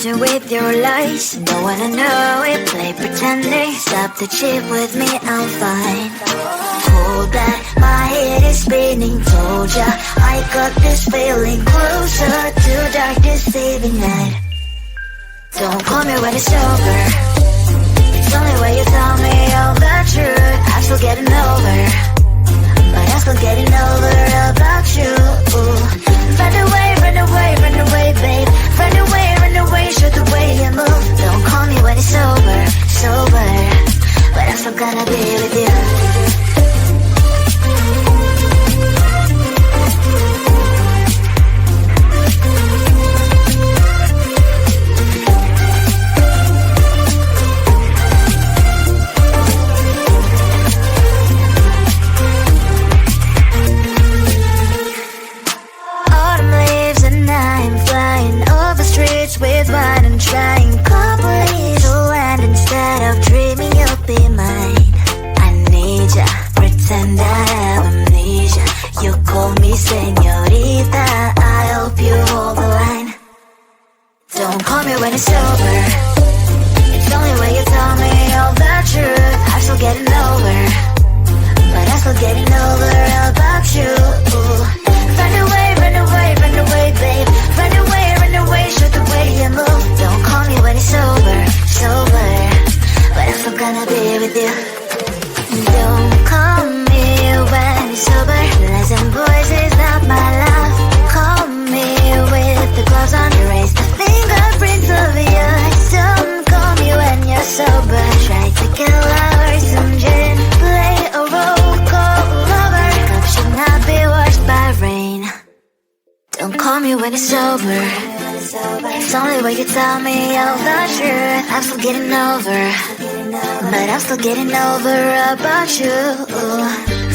confusion with your lies. Don't wanna know it, play pretending. Stop the cheat with me, I'm fine. Hold that, my head is spinning. Told ya, I got this feeling. Closer to dark deceiving night. Don't call me when it's over. It's only when you tell me all the truth. I'm still getting over, but I'm still getting over about you. Run away, run away, run away, babe. Run away, show the way you move. Don't call me when it's over, sober, but I'm still gonna be with you. With wine and trying company to land instead of dreaming you'll be mine. I need ya, pretend I have amnesia. You call me señorita, I hope you hold the line. Don't call me when it's over. It's only when you tell me all the truth. I'm still getting over, but I'm still getting over about you. Run away, run away, run away, babe. Run away, show the way you move. Don't call me when it's over, sober, but I'm still gonna be with you. Don't call me when it's over. Lies and boys is not my love. Call me with the gloves on. Erase the fingerprints of yours. Don't call me when you're sober. Try to kill hours, some gin. Play a role, call lover. Cup should not be washed by rain. Don't call me when it's over. It's only when you tell me all the truth. I'm still getting over, but I'm still getting over about you.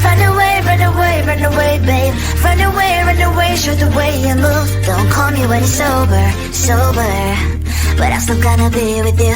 Run away, run away, run away, babe. Run away, show the way you move. Don't call me when it's over, sober, but I'm still gonna be with you.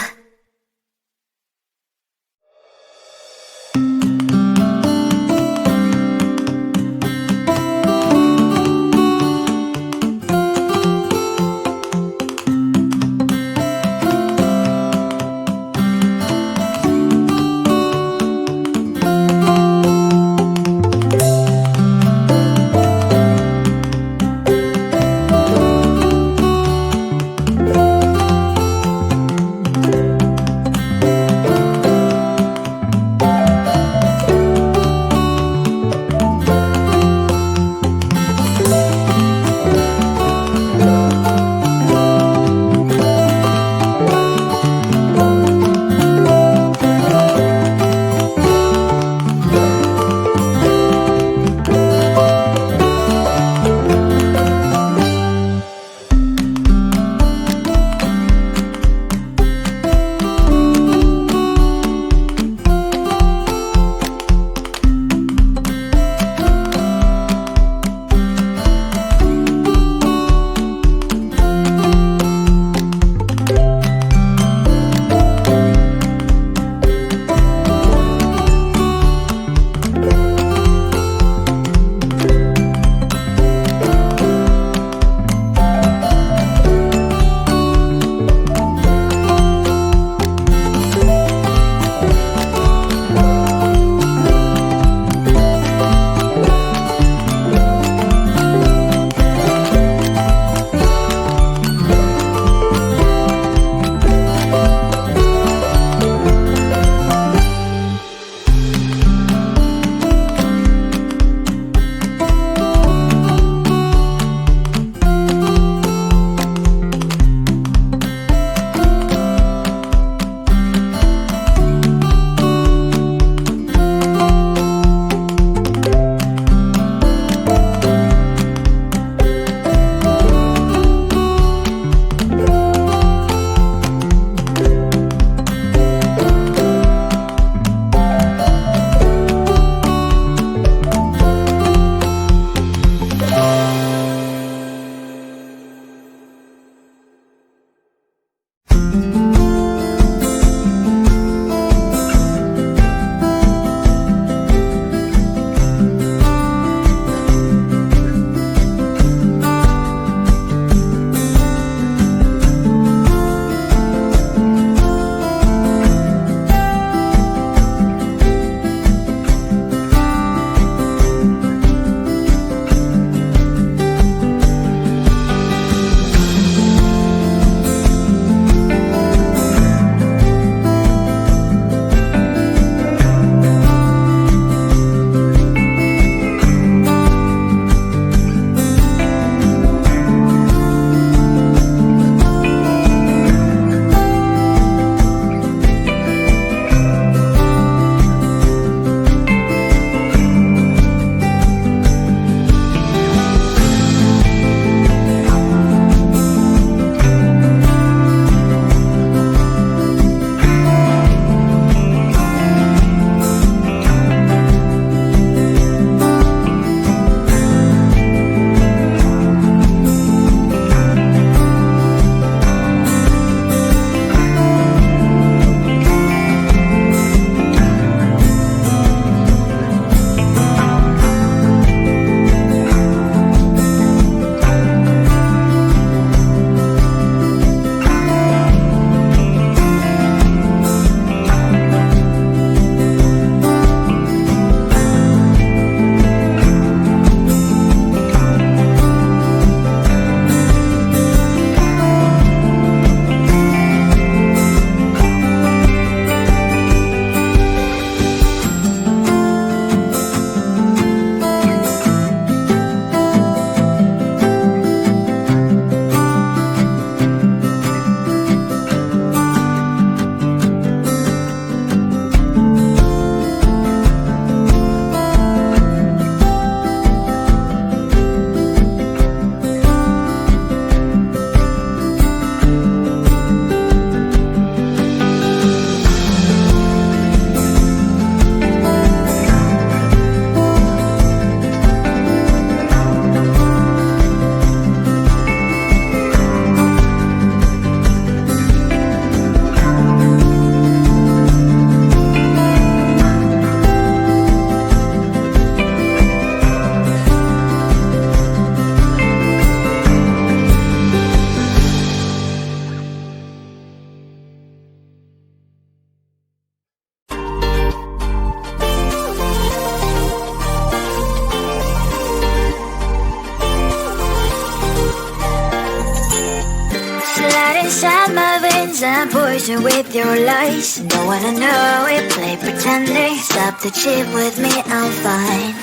poison with your lies. Don't wanna know it, play pretending. Stop the cheat with me, I'm fine.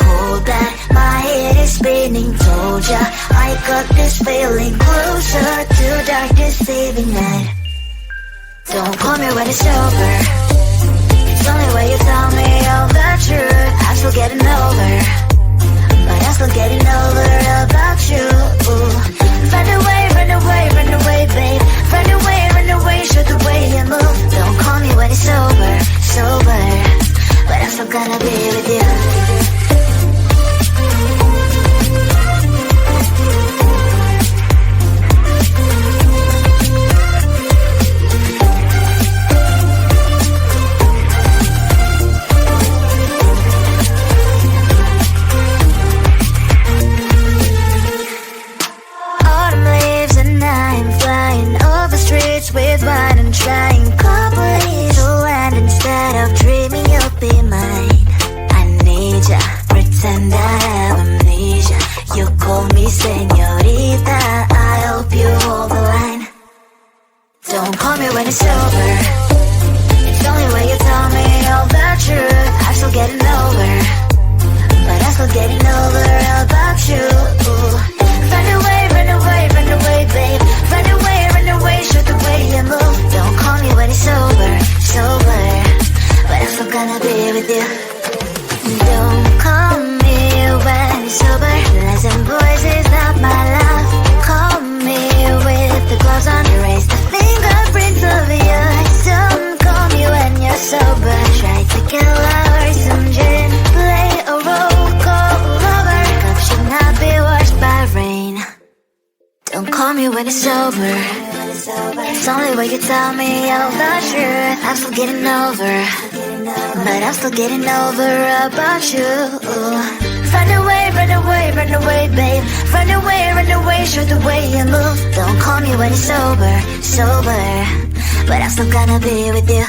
Hold that, my head is spinning. Told ya, I got this feeling. Closer to dark deceiving night. Don't call me when it's over. It's only when you tell me all the truth. I'm still getting over, but I'm still getting over about you. Run away, run away, run away, babe. Run away, show the way you move. Don't call me when it's over, sober, but I'm still gonna be with you. With wine and trying copies to land instead of dreaming you'll be mine. I need ya, pretend I have amnesia. You call me señorita, I hope you hold the line. Don't call me when it's over. It's only when you tell me all the truth. I'm still getting over, but I'm still getting over about you. Run away, run away, run away, babe. Run away, show the way you move. Don't call me when it's over, sober, but I'm still gonna be with you. Don't call me when it's over. Listen, boys, is not my love. Call me with the gloves on. Erase the fingerprints of your eyes. Don't call me when you're sober. Try to kill our some gin. Play a role, call lover. Cup should not be washed by rain. Don't call me when it's over. It's only when you tell me all the truth. I'm still getting over, but I'm still getting over about you. Run away, run away, run away, babe. Run away, show the way you move. Don't call me when it's over, sober, but I'm still gonna be with you.